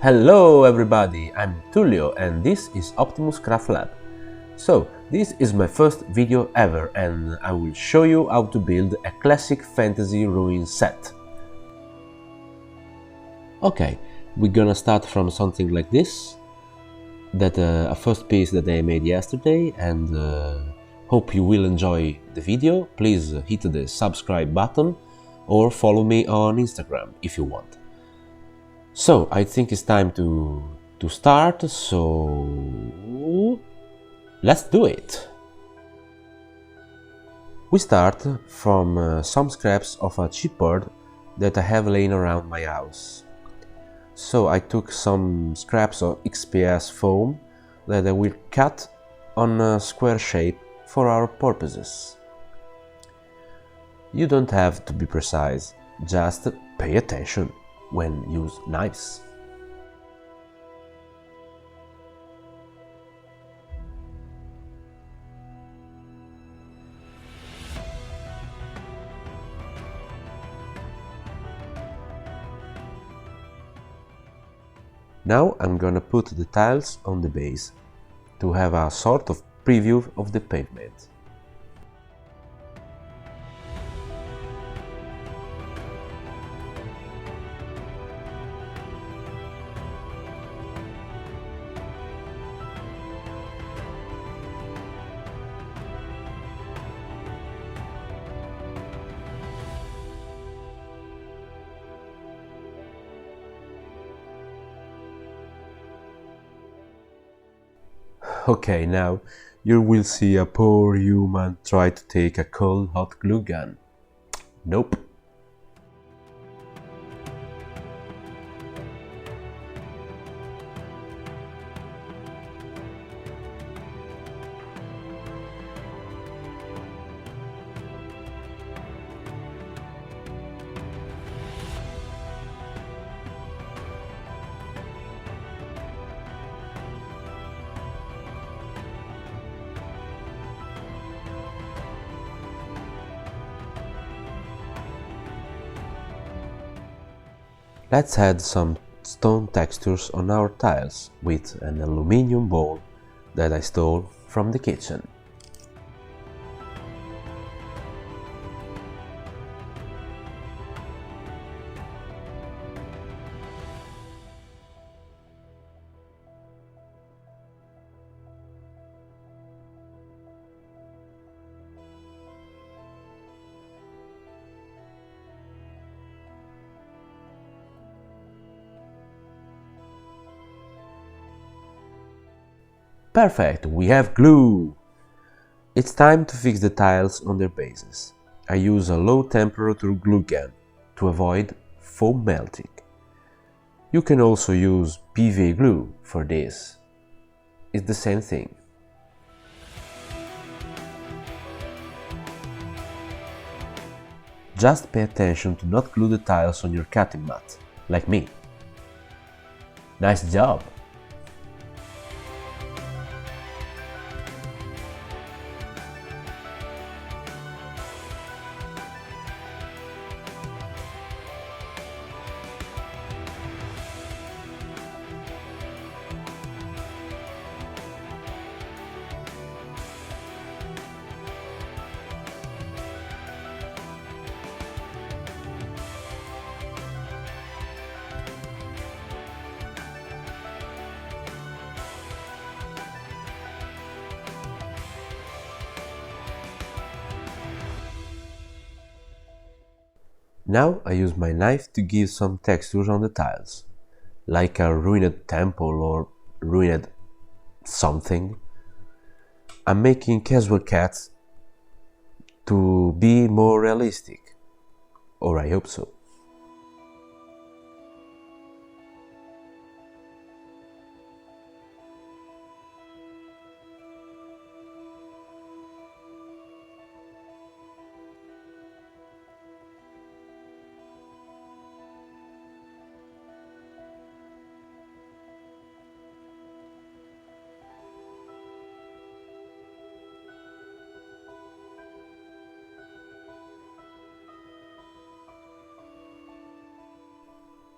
Hello everybody, I'm Tullio and this is Optimus Craft Lab. So, this is my first video ever and I will show you how to build a classic fantasy ruin set. Okay, we're gonna start from something like this. A first piece that I made yesterday, and hope you will enjoy the video. Please hit the subscribe button or follow me on Instagram if you want. So I think it's time to start, so let's do it! We start from some scraps of a chipboard that I have laying around my house. So I took some scraps of XPS foam that I will cut on a square shape for our purposes. You don't have to be precise, just pay attention when use knives. Now I'm gonna put the tiles on the base to have a sort of preview of the pavement. Okay, now you will see a poor human try to take a cold hot glue gun. Nope. Let's add some stone textures on our tiles with an aluminium bowl that I stole from the kitchen. Perfect, we have glue! It's time to fix the tiles on their bases. I use a low temperature glue gun to avoid foam melting. You can also use PVA glue for this. It's the same thing. Just pay attention to not glue the tiles on your cutting mat, like me. Nice job! Now I use my knife to give some textures on the tiles, like a ruined temple or ruined something. I'm making casual cats to be more realistic, or I hope so.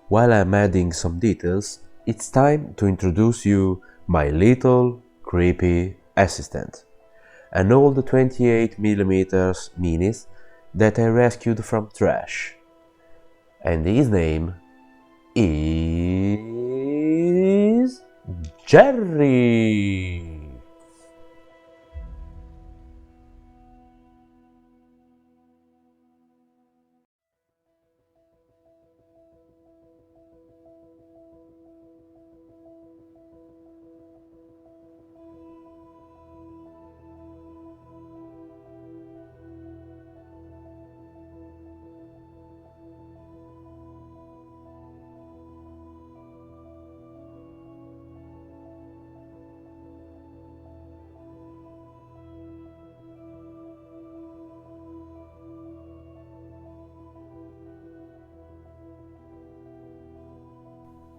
While I'm adding some details, it's time to introduce you my little creepy assistant, an old 28mm minis that I rescued from trash. And his name is Jerry.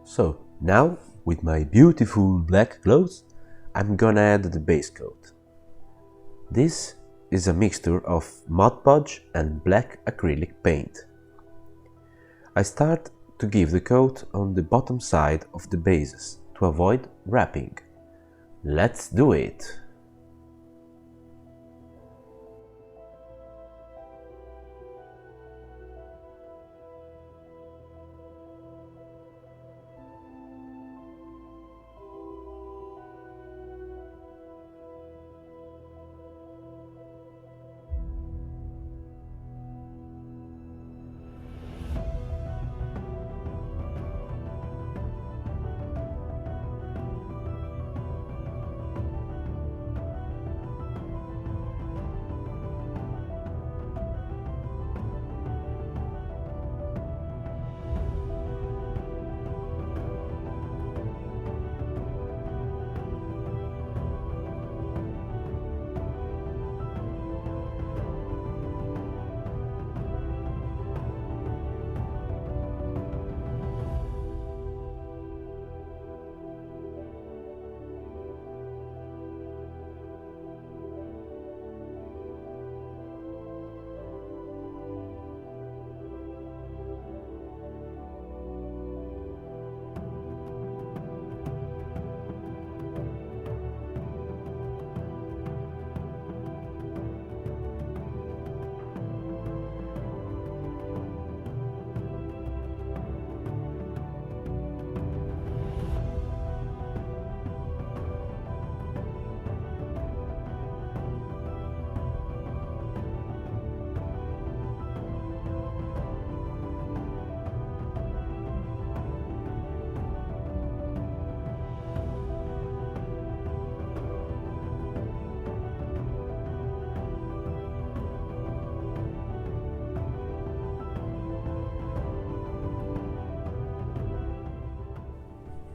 So now, with my beautiful black clothes, I'm gonna add the base coat. This is a mixture of Mod Podge and black acrylic paint. I start to give the coat on the bottom side of the bases to avoid wrapping. Let's do it!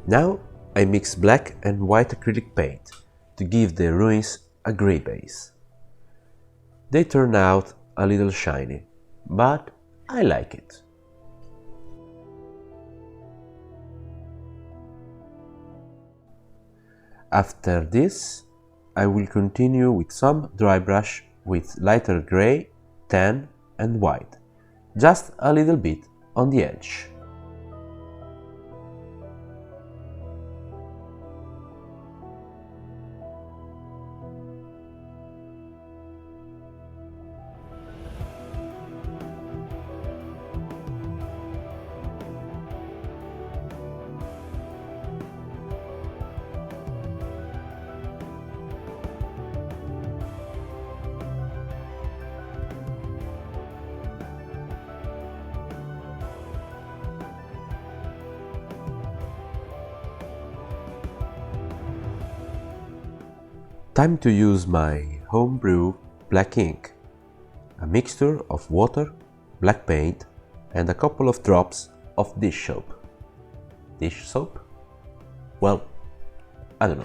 Now I mix black and white acrylic paint to give the ruins a grey base. They turn out a little shiny, but I like it. After this, I will continue with some dry brush with lighter grey, tan and white, just a little bit on the edge. Time to use my homebrew black ink, a mixture of water, black paint and a couple of drops of dish soap. Dish soap? Well, I don't know.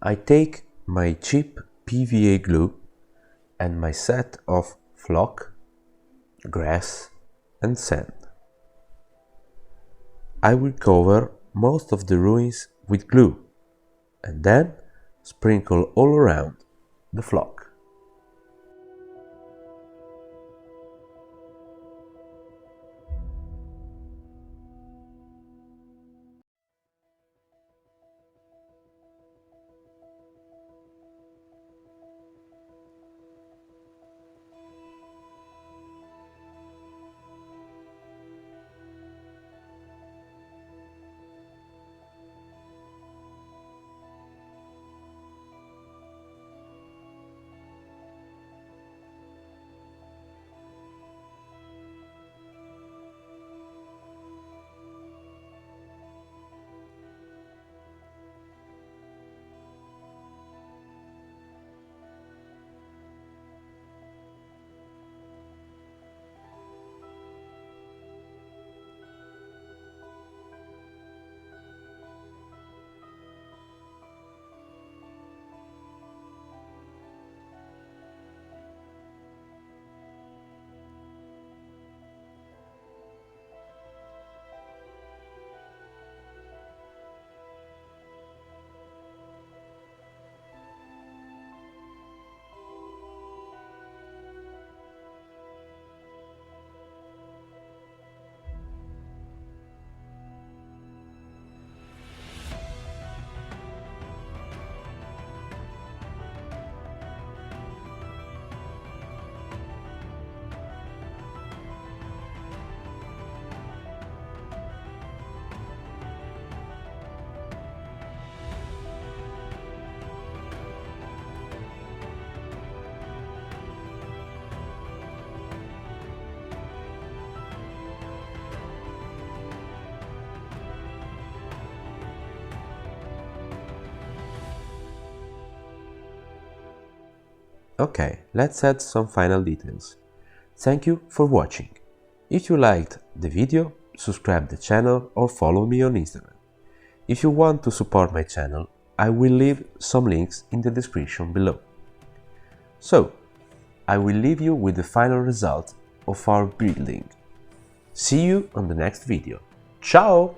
I take my cheap PVA glue and my set of flock, grass and sand. I will cover most of the ruins with glue and then sprinkle all around the flock. Okay, let's add some final details. Thank you for watching. If you liked the video, subscribe the channel or follow me on Instagram. If you want to support my channel, I will leave some links in the description below. So, I will leave you with the final result of our building. See you on the next video. Ciao!